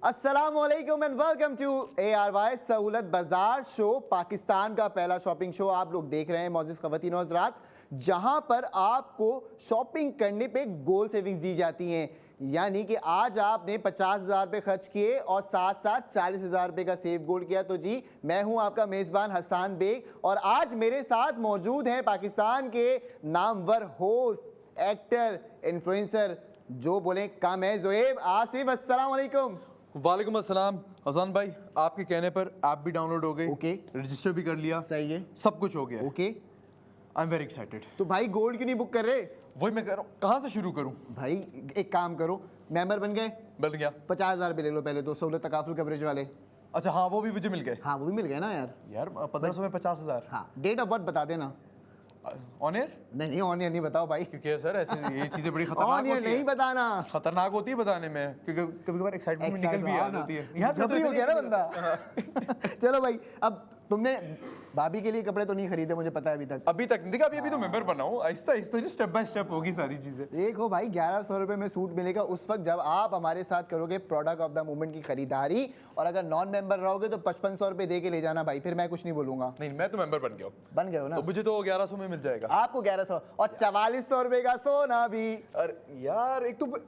अस्सलामुअलैकुम and welcome to ARY सहूलत बाजार शो। पाकिस्तान का पहला शॉपिंग शो आप लोग देख रहे हैं मौजूद ख़वातीन और हज़रात, जहां पर आपको शॉपिंग करने पे गोल सेविंग्स दी जाती हैं। यानी कि आज आपने 50,000 रुपये खर्च किए और साथ साथ 40,000 रुपये का सेव गोल्ड किया। तो जी, मैं हूं आपका मेज़बान हसन बेग और आज मेरे साथ मौजूद हैं पाकिस्तान के नामवर होस्ट, एक्टर, इन्फ्लुएंसर, जो बोले कम है, ज़ोएब आसिफ। अस्सलाम वालेकुम। वालेकुम अस्सलाम। हसन भाई, आपके कहने पर ऐप भी डाउनलोड हो गई, ओके, रजिस्टर भी कर लिया, सही है, सब कुछ हो गया। Okay. I am very excited. तो भाई गोल्ड क्यों नहीं बुक कर रहे? वही मैं कह रहा हूँ, कहाँ से शुरू करूँ? भाई एक काम करो, मेंबर बन गए, मिल गया। 50,000 रुपये ले लो पहले तो, सहूलत तकाफुल कवरेज वाले। अच्छा हाँ, वो भी मुझे मिल गए। हाँ वो भी मिल गए ना यार। यार 1500 में 50,000। हाँ, डेट ऑफ बर्थ बता देना। On air? नहीं ऑन ईयर नहीं बताओ भाई, क्योंकि सर ऐसे ये चीज़ें बड़ी ऑन खतरनाक ईयर होती नहीं है। बताना। खतरनाक होती है बताने में, क्योंकि कभी कभार एक्साइटमेंट में निकल भी आ जाती है। यार घबरी हो गया ना बंदा। चलो भाई, अब तुमने भाभी के लिए कपड़े तो नहीं खरीदे, मुझे पता है अभी तक। अभी तक देखा, अभी तो मेंबर बना हूँ। Aahista Aahista step by step होगी सारी चीज़ें। देखो भाई, 1100 रुपये में सूट मिलेगा उस वक्त जब आप हमारे साथ करोगे प्रोडक्ट ऑफ द मोमेंट की खरीदारी, और अगर नॉन मेंबर रहोगे तो 5500 रुपये दे के ले जाना भाई, फिर मैं कुछ नहीं बोलूंगा। नहीं, मैं तो मेंबर बन गया हूँ। बन गए हो ना? तो मुझे तो 1100 में मिल जाएगा। आपको 1100 और 4400 रुपये का सोना भी। अरे यार, एक तो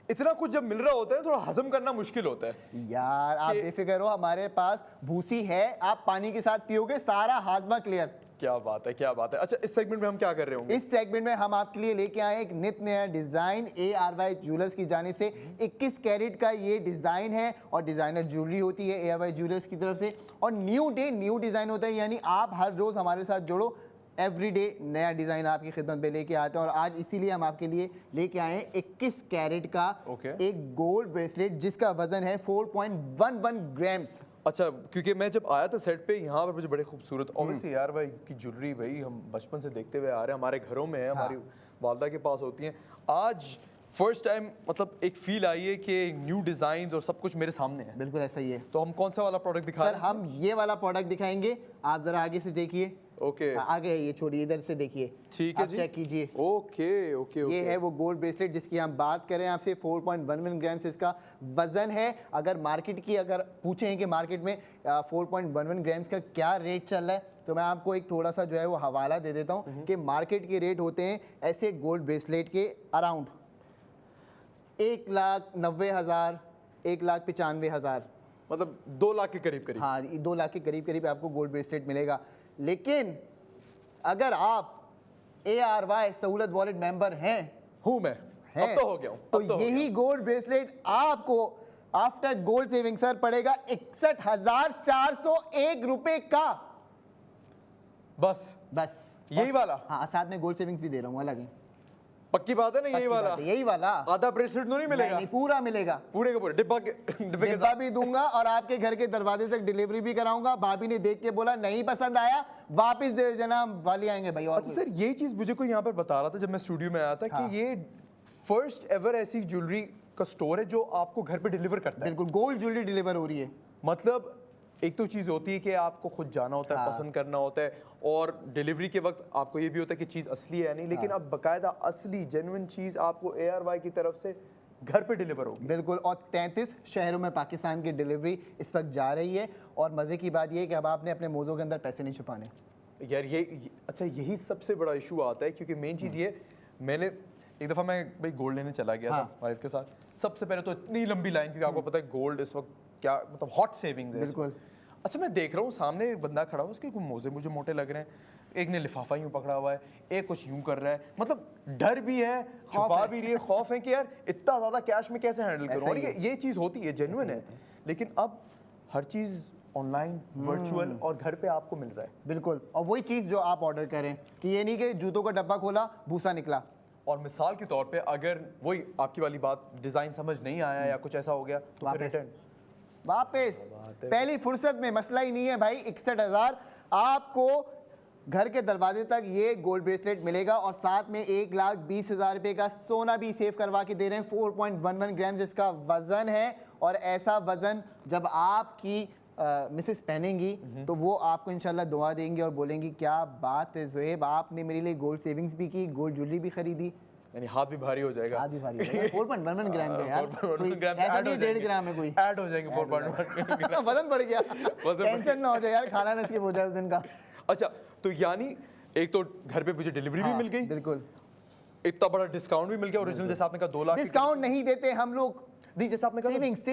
इतना कुछ जब मिल रहा होता है थोड़ा हजम करना मुश्किल होता है। यार आप बेफिक्र हो, हमारे पास भूसी है, आप पानी के साथ पियोगे सारा हाजमा क्लियर। क्या बात है, क्या बात है। अच्छा, इस सेगमेंट में हम क्या कर रहे होंगे? इस सेगमेंट में हम आपके लिए लेके आए एक नित नया डिजाइन। ARY ज्वेलर्स की जानिब से 21 कैरेट का ये डिजाइन है और डिजाइनर ज्वेलरी होती है ARY ज्वेलर्स की तरफ से, और न्यू डे न्यू डिजाइन होता है। यानी आप हर रोज हमारे साथ जुड़ो, एवरीडे नया डिजाइन आपकी खिदमत में लेके आते हैं। और आज इसीलिए हम आपके लिए लेके आए हैं 21 कैरेट का एक गोल्ड ब्रेसलेट जिसका वजन है 4.11 ग्राम्स। अच्छा, क्योंकि मैं जब आया था सेट पे, यहाँ पर मुझे बड़े खूबसूरत, ऑब्वियसली यार भाई की ज्वेलरी भाई हम बचपन से देखते हुए आ रहे हैं, हमारे घरों में है, हमारी वालदा के पास होती हैं। आज फर्स्ट टाइम मतलब एक फील आई है कि न्यू डिजाइन और सब कुछ मेरे सामने है। बिल्कुल ऐसा ही है। तो हम कौन सा वाला प्रोडक्ट दिखा रहे हैं? सर हम ये वाला प्रोडक्ट दिखाएंगे, आप जरा आगे से देखिए। ओके, आगे है, ये छोड़िए, इधर से देखिए। ठीक है जी, चेक कीजिए। ओके ओके, ये है वो गोल्ड ब्रेसलेट जिसकी हम बात करें आपसे। 4.11 ग्राम्स इसका वजन है। अगर मार्केट की अगर पूछें कि मार्केट में 4.11 ग्राम्स का क्या रेट चल रहा है, तो मैं आपको एक थोड़ा सा जो है वो हवाला दे देता हूँ कि मार्केट के रेट होते हैं ऐसे गोल्ड ब्रेसलेट के अराउंड 1,90,000, 1,95,000, मतलब 2 लाख के करीब करीब। हाँ, 2 लाख के करीब करीब आपको गोल्ड ब्रेसलेट मिलेगा। लेकिन अगर आप ARY सहूलत वॉलेट मेंबर हैं, हूँ मैं, अब तो हो गया हूँ, तो यही गोल्ड ब्रेसलेट आपको आफ्टर गोल्ड सेविंग सर पड़ेगा 61,401 रुपए का। बस यही वाला? हाँ, साथ में गोल्ड सेविंग्स भी दे रहा हूँ अलग है। पक्की बात है ना? यही वाला? यही वाला। आधा ब्रेसलेट तो नहीं मिलेगा? नहीं, पूरा मिलेगा, पूरे के पूरे डिब्बा के साथ भी दूंगा और आपके घर के दरवाजे तक डिलीवरी भी कराऊंगा। भाभी ने देख के बोला नहीं पसंद आया, वापस दे देना, वाली आएंगे भाई। और अच्छा सर, ये चीज मुझे कोई यहाँ पर बता रहा था जब मैं स्टूडियो में आया था कि ये फर्स्ट एवर ऐसी ज्वेलरी का स्टोर है जो आपको घर पे डिलीवर करता है। बिल्कुल, गोल्ड ज्वेलरी डिलीवर हो रही है। मतलब एक तो चीज़ होती है कि आपको खुद जाना होता है, पसंद करना होता है, और डिलीवरी के वक्त आपको ये भी होता है कि चीज़ असली है नहीं, लेकिन अब बाकायदा असली जेन्युइन चीज़ आपको ARY की तरफ से घर पे डिलीवर होगी। बिल्कुल, और 33 शहरों में पाकिस्तान की डिलीवरी इस वक्त जा रही है। और मज़े की बात यह है कि अब आपने अपने मोज़ों के अंदर पैसे नहीं छुपाने। यार ये अच्छा, यही सबसे बड़ा इशू आता है, क्योंकि मेन चीज़ ये, मैंने एक दफ़ा मैं भाई गोल्ड लेने चला गया था वाइफ के साथ। सबसे पहले तो इतनी लंबी लाइन, क्योंकि आपको पता है गोल्ड इस वक्त क्या मतलब हॉट सेविंग्स है। बिल्कुल। अच्छा, मैं देख रहा हूँ सामने एक बंदा खड़ा हुआ, उसके मोजे मुझे मोटे लग रहे हैं, एक ने लिफाफा यूं पकड़ा हुआ है, एक कुछ यूं कर रहा है, मतलब डर भी है, छुपा भी रही है, खौफ है कि यार इतना ज़्यादा कैश में कैसे हैंडल करूँ। और ये चीज़ होती है, जेन्युइन है, लेकिन अब हर चीज़ ऑनलाइन, वर्चुअल और घर पे आपको मिल रहा है। बिल्कुल, और वही चीज़ जो आप ऑर्डर करें, कि ये नहीं कि जूतों का डब्बा खोला भूसा निकला। और मिसाल के तौर पे अगर वही आपकी वाली बात, डिज़ाइन समझ नहीं आया या कुछ ऐसा हो गया, तो फिर रिटर्न वापस पहली फुर्सत में। मसला ही नहीं है भाई। 61,000 आपको घर के दरवाजे तक ये गोल्ड ब्रेसलेट मिलेगा, और साथ में 1,20,000 रुपये का सोना भी सेव करवा के दे रहे हैं। 4.11 ग्राम्स इसका वजन है, और ऐसा वजन जब आपकी मिसेस पहनेंगी तो वो आपको इंशाल्लाह दुआ देंगी और बोलेंगी क्या बात है ज़ोएब, आपने मेरे लिए गोल्ड सेविंग्स भी की, गोल्ड ज्वेलरी भी खरीदी। यानी हाथ भी भारी हो जाएगा। हाथ भी भारी हो जाएगा। 4.11 ग्राम है यार, 4.11 ग्राम ऐसा ऐड हो नहीं 1.5 जाएंगे, ग्राम है कोई। ऐड हो जाएंगे 4.1 ग्राम। वजन बढ़ गया, बढ़ टेंशन ना हो जाए यार, खाना ना स्किप हो जाए उस दिन का। अच्छा, तो यानी एक तो घर पे मुझे डिलीवरी भी मिल गई, बिल्कुल, इतना बड़ा डिस्काउंट भी मिल गया, ओरिजिनल जैसे आपने कहा 2 लाख डिस्काउंट नहीं देते हम लोग, नहीं, जैसे आपने कहा सेविंग्स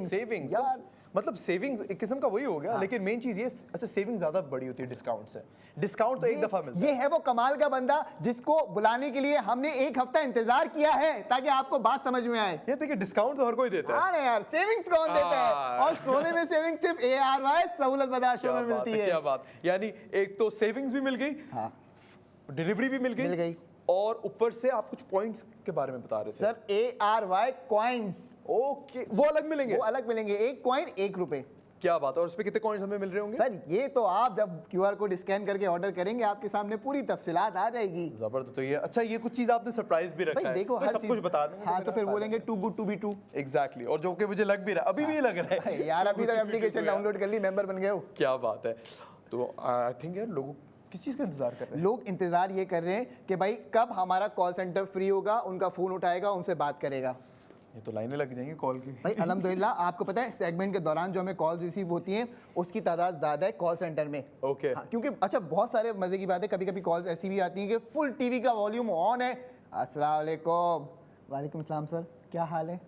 सेविंग्स यार। मतलब सेविंग्स एक किस्म का वही हो गया, लेकिन मेन चीज ये, अच्छा सेविंग ज्यादा बड़ी होती है डिस्काउंट से। डिस्काउंट तो एक दफा मिलता है। ये है वो कमाल का बंदा जिसको बुलाने के लिए हमने 1 हफ्ता इंतजार किया है ताकि आपको बात समझ में आए। ये देखिए डिस्काउंट तो हर कोई देता है। हाँ ना यार, सेविंग्स कौन देता है? और सोने में सेविंग सिर्फ ARY सहूलत बाजार शो में मिलती है। क्या बात, यानी एक तो सेविंग्स भी मिल गई, हाँ, डिलीवरी भी मिल गई, और ऊपर से आप कुछ पॉइंट्स के बारे में बता रहे थे सर। ARY कॉइन्स, ओके, वो अलग मिलेंगे, वो अलग मिलेंगे, 1 कॉइन 1 रुपए। क्या बात है, और उस पे कितने कॉइन्स हमें मिल रहे होंगे? सर ये तो आप जब QR कोड स्कैन करके ऑर्डर करेंगे आपके सामने पूरी तफसीलात आ जाएगी। जबरदस्त। तो ये अच्छा, ये कुछ चीज आपने सरप्राइज भी रखा भाई है। देखो मैं हर सब चीज कुछ बता दूंगा। हाँ, तो फिर बोलेंगे too good to be true. Exactly, और जो कि मुझे लग भी रहा है, अभी भी लग रहा है यार अभी तक एप्लीकेशन डाउनलोड कर ली, मेंबर बन गए हो। क्या बात है। तो आई थिंक यार लोग किस चीज का इंतजार कर रहे हैं? लोग इंतजार ये कर रहे हैं कि भाई कब हमारा कॉल सेंटर फ्री होगा, उनका फोन उठाएगा, उनसे बात करेगा। ये तो लाइनें लग जाएंगी कॉल की। भाई अल्हम्दुलिल्लाह, आपको पता है सेगमेंट के दौरान जो हमें कॉल्स रिसीव होती हैं उसकी तादाद ज़्यादा है कॉल सेंटर में। ओके। हाँ, क्योंकि अच्छा बहुत सारे मज़े की बात है, कभी कभी कॉल्स ऐसी भी आती हैं कि फुल टीवी का वॉल्यूम ऑन है। अस्सलाम वालेकुम। वालेकुम सलाम सर, क्या हाल है?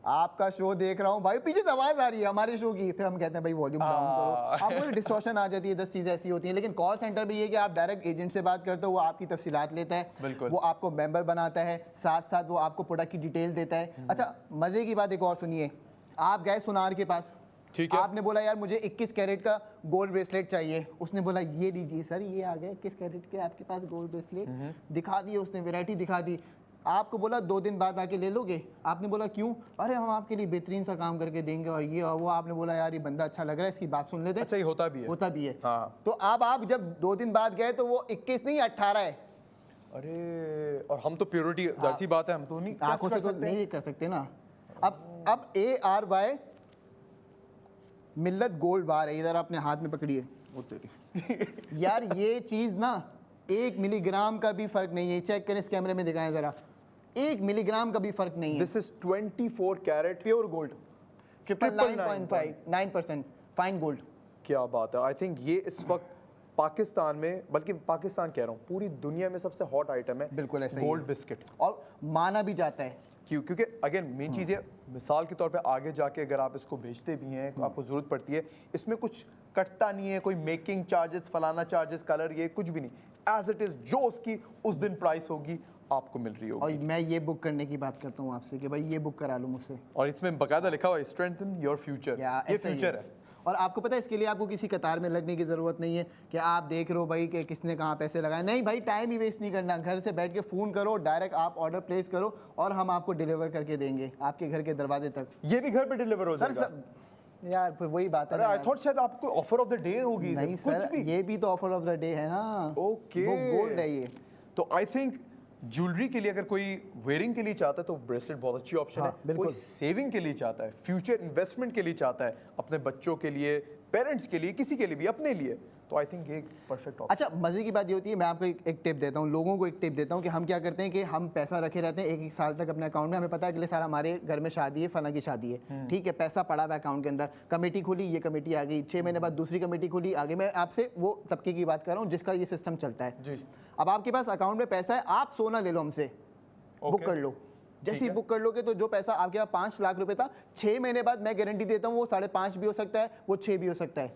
आपका शो देख रहा हूँ भाई, पीछे से आवाज़ आ रही है हमारे शो की। फिर हम कहते हैं भाई वॉल्यूम डाउन करो, आपको डिस्टॉर्शन आ जाती है, 10 चीज़ें ऐसी होती हैं। लेकिन कॉल सेंटर भी ये कि आप डायरेक्ट एजेंट से बात करते हो, वो आपकी तफसीलात लेता है, बिल्कुल। वो आपको मेंबर बनाता है, साथ साथ वो आपको प्रोडक्ट की डिटेल देता है। अच्छा मज़े की बात एक और सुनिए, आप गए सुनार के पास, ठीक है। आपने बोला यार मुझे 21 कैरेट का गोल्ड ब्रेसलेट चाहिए, उसने बोला ये लीजिए सर, ये आ गए 21 कैरेट के आपके पास गोल्ड ब्रेसलेट। दिखा दिए उसने, वैरायटी दिखा दी। आपको बोला 2 दिन बाद आके ले लोगे, आपने बोला क्यों? अरे हम आपके लिए बेहतरीन सा काम करके देंगे और ये और वो। आपने बोला यार ये बंदा अच्छा लग रहा है, इसकी बात सुन लेते। अच्छा, ये होता भी है। होता भी है। हाँ। तो अब आप जब 2 दिन बाद गए तो वो 21 नहीं 18 है। अरे, और हम तो प्योरिटी, जाहिर सी बात है, हम तो नहीं आंखों से तो नहीं कर सकते ना। अब ARY मिल्लत गोल्ड बार है, इधर आपने हाथ में पकड़ी है। वो तेरी। यार ये चीज ना 1 मिलीग्राम का भी फर्क नहीं है। चेक करें, इस कैमरे में दिखाएं जरा, 1 मिलीग्राम का भी फर्क नहीं है। This is 24 carat pure gold, 9.9% fine gold. क्या बात है। आई थिंक ये इस वक्त पाकिस्तान में, बल्कि पाकिस्तान कह रहा हूँ, पूरी दुनिया में सबसे हॉट आइटम है। बिल्कुल ऐसा ही गोल्ड है। बिस्किट। और माना भी जाता है क्योंकि अगेन मेन चीज़ ये, मिसाल के तौर पे आगे जाके अगर आप इसको बेचते भी हैं, आपको ज़रूरत पड़ती है, इसमें कुछ कटता नहीं है, कोई मेकिंग चार्जेस, फलाना चार्जेस, कलर, ये कुछ भी नहीं, एज इट इज़ जो उसकी उस दिन प्राइस होगी आपको मिल रही होगी। और मैं ये बुक करने की बात करता हूँ आपसे कि भाई ये बुक करा लो मुझसे। और इसमें बकायदा लिखा हुआ है स्ट्रेंथन योर फ्यूचर, ये फ्यूचर है। और आपको पता है इसके लिए आपको किसी कतार में लगने की ज़रूरत नहीं है कि आप देख रहे हो भाई कि किसने कहाँ पैसे लगाए। नहीं भाई, टाइम ही वेस्ट नहीं करना, घर से बैठ के फ़ोन करो, डायरेक्ट आप ऑर्डर प्लेस करो और हम आपको डिलीवर करके देंगे आपके घर के दरवाजे तक। ये भी घर पे डिलीवर हो जाएगा? यार फिर वही बात है। अरे आई थॉट शायद आपको ऑफर ऑफ द डे होगी। नहीं सर, ये भी तो ऑफर ऑफ द डे है ना। ओके, वो गोल्ड है ये। तो आई थिंक ज्वेलरी के लिए अगर कोई वेयरिंग के लिए चाहता है तो ब्रेसलेट बहुत अच्छी ऑप्शन हाँ, है। बिल्कुल। कोई सेविंग के लिए चाहता है, फ्यूचर इन्वेस्टमेंट के लिए चाहता है, अपने बच्चों के लिए, पेरेंट्स के लिए, किसी के लिए भी, अपने लिए, तो आई थिंक ये परफेक्ट ऑप्शन। अच्छा मज़े की बात ये होती है, मैं आपको एक टिप देता हूँ, लोगों को एक टिप देता हूँ कि हम क्या करते हैं कि हम पैसा रखे रहते हैं 1-1 साल तक अपने अकाउंट में। हमें पता है अगले साल हमारे घर में शादी है, फलां की शादी है, ठीक है, पैसा पड़ा हुआ अकाउंट के अंदर, कमेटी खुली, ये कमेटी आ गई, 6 महीने बाद दूसरी कमेटी खुली, आगे मैं आपसे वो तबके की बात कर रहा हूँ जिसका ये सिस्टम चलता है जी। अब आपके पास अकाउंट में पैसा है, आप सोना ले लो हमसे, बुक कर लो। जैसे ही बुक कर लोगे तो जो पैसा आपके पास 5 लाख रुपए था, 6 महीने बाद मैं गारंटी देता हूँ वो 5.5 भी हो सकता है, वो 6 भी हो सकता है।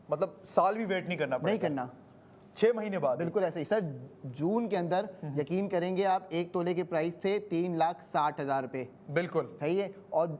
मतलब साल भी वेट नहीं करना पड़ेगा? नहीं करना, 6 महीने बाद। बिल्कुल ऐसे ही सर। जून के अंदर यकीन करेंगे आप, 1 तोले के प्राइस थे 3,60,000 रुपये, बिल्कुल सही है। और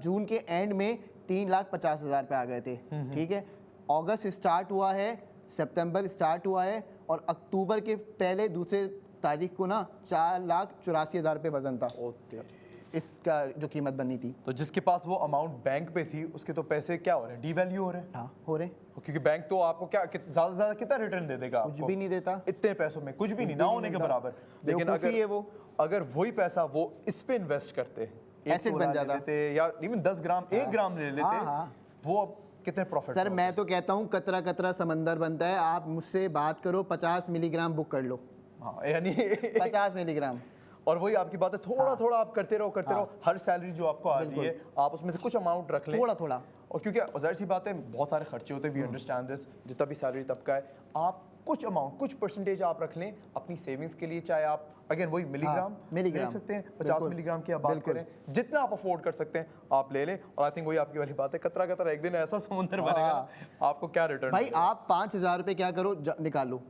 जून के एंड में 3,50,000 रुपये आ गए थे, ठीक है। अगस्त स्टार्ट हुआ है, सितंबर स्टार्ट हुआ है, और अक्टूबर के पहले दूसरे तारीख को ना 4,84,000 रुपये वजन था ओ तेरी। इसका जो कीमत बनी थी। तो जिसके पास वो अमाउंट बैंक पे थी उसके तो पैसे क्या हो रहे हैं, डीवैल्यू हो रहे हैं। हाँ हो रहे, क्योंकि बैंक तो आपको क्या ज्यादा से ज्यादा कितना रिटर्न दे देगा? कुछ भी नहीं देता इतने पैसों में, कुछ भी नहीं, ना होने के बराबर। लेकिन बेवकूफ़ी है वो। अगर वही पैसा वो इस पे इन्वेस्ट करते, एक एसेट तोला बन ले जाता। लेते, या इवन 10 ग्राम, 1 ग्राम ले लेते, हाँ। वो अब कितने प्रॉफिट? सर मैं तो कहता हूँ कतरा कतरा समंदर बनता है। आप मुझसे बात करो, 50 मिलीग्राम बुक कर लो, हाँ यानी 50 मिलीग्राम। और वही आपकी बात है, थोड़ा थोड़ा आप करते रहो हर सैलरी जो आपको आ रही है आप उसमें से कुछ अमाउंट रख लें थोड़ा थोड़ा। और क्योंकि जाहिर सी बात है बहुत सारे खर्चे होते हैं, वी अंडरस्टैंड दिस, जितना भी सैलरी तबका है, आप कुछ अमाउंट कुछ परसेंटेज आप रख लें अपनी सेविंग्स के लिए, चाहे आप अगेन वही मिलीग्राम ले सकते हैं, 50 मिलीग्राम की आप बात करें, जितना आप अफोर्ड कर सकते हैं आप ले लें। और आई थिंक वही आपकी वाली बात है, कतरा कतरा एक दिन ऐसा समुंदर बनेगा ना, आपको क्या रिटर्न भाई आप 5,000 रुपये क्या करो, निकाल लो,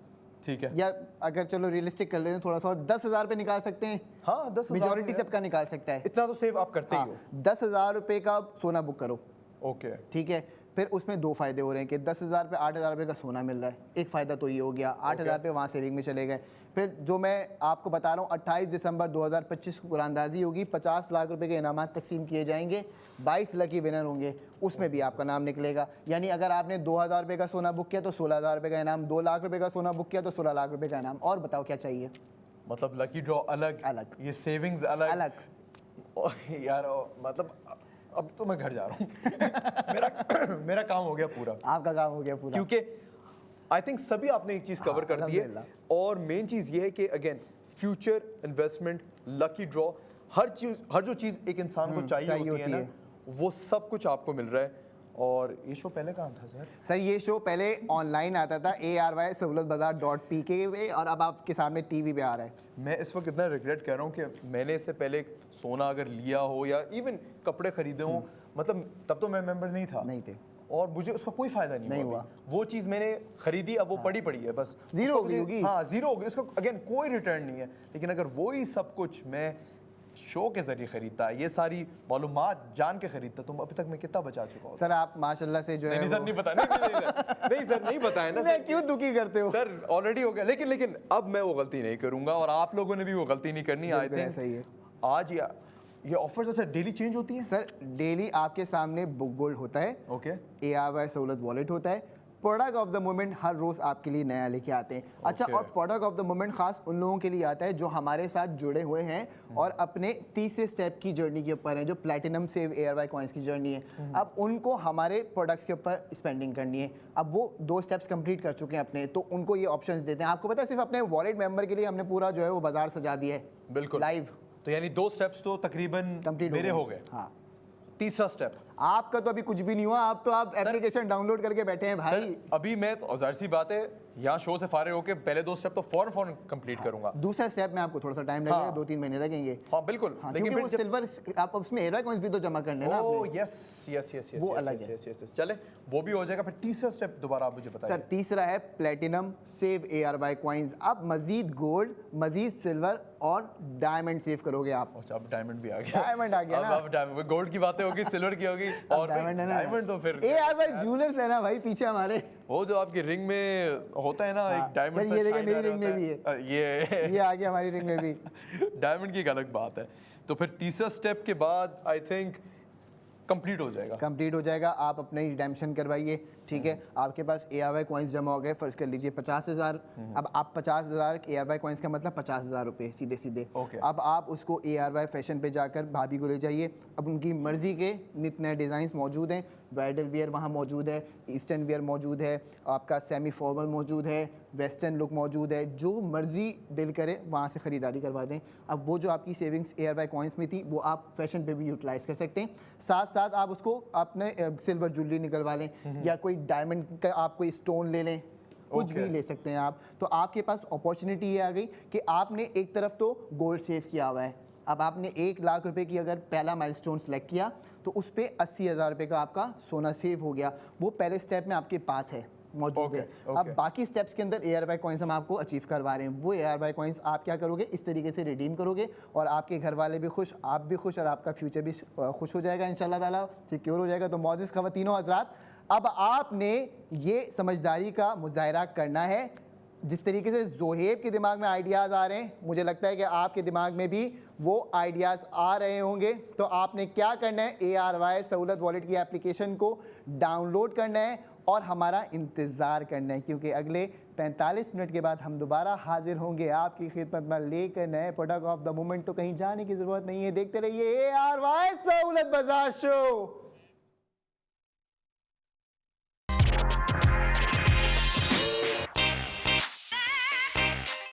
ठीक है, या अगर चलो रियलिस्टिक कर लेते हैं थोड़ा सा, और 10,000 रुपये निकाल सकते हैं। हाँ 10,000 मेजोरिटी तबका निकाल सकता है। इतना तो सेव आप करते ही हो। 10,000 रुपये का सोना बुक करो, ओके ठीक है। फिर उसमें दो फायदे हो रहे हैं कि 10,000 पे 8,000 रुपये का सोना मिल रहा है, एक फ़ायदा तो ये हो गया, 8,000 रुपये वहाँ सेविंग में चले गए। फिर जो मैं आपको बता रहा हूँ 28 दिसंबर 2025 को कुरानदाजी होगी, 50 लाख रुपए के इनामात तकसीम किए जाएंगे, 22 लकी विनर होंगे, उसमें भी आपका नाम निकलेगा। यानी अगर आपने 2,000 रुपये का सोना बुक किया तो 16,000 रुपये का इनाम, 2 लाख रुपये का सोना बुक किया तो 16 लाख रुपये का इनाम। और बताओ क्या चाहिए? मतलब लकी ड्रॉ अलग अलग, ये सेविंग्स अलग अलग। यार मतलब अब तो मैं घर जा रहा हूँ मेरा काम हो गया पूरा, आपका काम हो गया पूरा, क्योंकि आई थिंक सभी आपने एक चीज कवर कर दी है। और मेन चीज ये है कि again future investment, lucky draw, हर जो चीज एक इंसान को चाहिए होती है ना, वो सब कुछ आपको मिल रहा है। और ये शो पहले कहाँ था सर? ये शो पहले ऑनलाइन आता था ARY-सहूलतबाजार.pk पे, और अब आपके सामने टीवी पे आ रहा है। मैं इस वक्त इतना रिग्रेट कर रहा हूँ कि मैंने इससे पहले सोना अगर लिया हो या इवन कपड़े खरीदे हो, मतलब तब तो मैं मेंबर नहीं थे और मुझे उसका कोई फायदा नहीं हुआ। वो चीज़ मैंने खरीदी, अब वो पड़ी है, बस जीरो होगी। हाँ जीरो होगी, उसका अगेन कोई रिटर्न नहीं है। लेकिन अगर वही सब कुछ मैं शो के जरिए खरीदता, ये सारी मालूमात जान के खरीदता, तो अभी तक मैं कितना बचा चुका हूँ। सर आप माशाल्लाह से जो है नहीं सर नहीं पता, नहीं सर नहीं पता है ना सर, क्यों दुखी करते हो सर? ऑलरेडी हो गया, लेकिन अब मैं वो गलती नहीं करूंगा और आप लोगों ने भी वो गलती नहीं करनी। आई थिंक सही है। आज ये ऑफर सर डेली चेंज होती है? सर डेली आपके सामने बुक गोल्ड होता है, ओके, ARY सहूलत वॉलेट होता है, प्रोडक्ट ऑफ द मोमेंट हर रोज़ आपके लिए नया लेके आते हैं। अच्छा, और प्रोडक्ट ऑफ द मोमेंट खास उन लोगों के लिए आता है जो हमारे साथ जुड़े हुए हैं और अपने तीसरे स्टेप की जर्नी के ऊपर हैं, जो प्लैटिनम सेव ARY कॉइन्स की जर्नी है। अब उनको हमारे प्रोडक्ट्स के ऊपर स्पेंडिंग करनी है। अब वो 2 स्टेप्स कंप्लीट कर चुके हैं अपने, तो उनको ये ऑप्शंस देते हैं। आपको पता है सिर्फ अपने वॉलेट मेंबर के लिए हमने पूरा जो है वो बाजार सजा दिया है, बिल्कुल लाइव। तो यानी 2 स्टेप्स तो तकरीबन कंप्लीट मेरे हो गए। हाँ, तीसरा स्टेप आपका तो अभी कुछ भी नहीं हुआ, आप एप्लीकेशन डाउनलोड करके बैठे हैं भाई। अभी मैं तो जाहिर सी बात है यहाँ शो से फारिग होकर पहले 2 स्टेप तो फौरन कंप्लीट करूंगा। दूसरा स्टेप में आपको थोड़ा सा टाइम लगेगा, 2-3 महीने लगेंगे। हाँ बिल्कुल, लेकिन वो सिल्वर आप उसमें ARY कॉइन्स भी तो जमा करने ना आपने। यस वो अलग है। चले वो भी हो जाएगा। फिर तीसरा स्टेप दोबारा आप मुझे बताइए सर। तीसरा है प्लैटिनम सेव ARY कॉइन्स। अब मजीद गोल्ड, मजीद सिल्वर और डायमंड सेव करोगे आप। अच्छा, अब डायमंड भी आ गया। डायमंड आ गया ना, अब डायमंड, गोल्ड की बातें होगी, सिल्वर की होगी और डायमंड है ना। डायमंड तो फिर ARY ज्वेलर्स है ना भाई पीछे हमारे, वो जो आपकी रिंग में होता है ना, एक डायमंड। ये देखिए मेरी रिंग में भी है, ये आ गया हमारी रिंग में भी। डायमंड की एक अलग बात है। तो फिर तीसरा स्टेप के बाद आई थिंक कंप्लीट हो जाएगा। आप अपनी रिडेम्पशन करवाइए, ठीक है। आपके पास ARY कॉइन्स जमा हो गए, फर्ज कर लीजिए 50,000। अब आप 50,000 ARY कॉइन्स का मतलब 50,000 रुपये सीधे। अब आप उसको ARY फैशन पे जाकर भाभी को ले जाइए। अब उनकी मर्जी के नित नए डिज़ाइंस मौजूद हैं, ब्राइडल वियर वहाँ मौजूद है, ईस्टर्न वियर मौजूद है, आपका सेमी फॉर्मल मौजूद है, वेस्टर्न लुक मौजूद है। जो मर्जी दिल करे वहाँ से ख़रीदारी करवा दें। अब वो जो आपकी सेविंग्स ARY कॉइन्स में थी वो आप फैशन पे भी यूटिलाइज़ कर सकते हैं। साथ साथ आप उसको अपने सिल्वर ज्वेलरी निकलवा लें या कोई डायमंड का आप कोई स्टोन ले लें, कुछ भी ले सकते हैं आप। तो आपके पास अपॉर्चुनिटी ये आ गई कि आपने एक तरफ तो गोल्ड सेव किया हुआ है। अब आपने 1 लाख रुपए की अगर पहला माइलस्टोन सेलेक्ट किया तो उस पर 80,000 रुपये का आपका सोना सेव हो गया। वो पहले स्टेप में आपके पास है, मौजूद है। अब बाकी स्टेप्स के अंदर ARY कॉइन्स हम आपको अचीव करवा रहे हैं। वो ARY कॉइन्स आप क्या करोगे, इस तरीके से रिडीम करोगे और आपके घर वाले भी खुश, आप भी खुश और आपका फ्यूचर भी खुश हो जाएगा, इंशाल्लाह ताला सिक्योर हो जाएगा। तो मौजूद ख़वातीनो हज़रात, अब आपने ये समझदारी का मुजाहरा करना है। जिस तरीके से ज़ोहेब के दिमाग में आइडियाज़ आ रहे हैं, मुझे लगता है कि आपके दिमाग में भी वो आइडियाज़ आ रहे होंगे। तो आपने क्या करना है, ARY सहूलत वॉलेट की एप्लीकेशन को डाउनलोड करना है और हमारा इंतज़ार करना है, क्योंकि अगले 45 मिनट के बाद हम दोबारा हाजिर होंगे आपकी खिदमत में लेकर नए प्रोडक्ट ऑफ द मोमेंट। तो कहीं जाने की ज़रूरत नहीं है, देखते रहिए ARY सहूलत बाजार शो।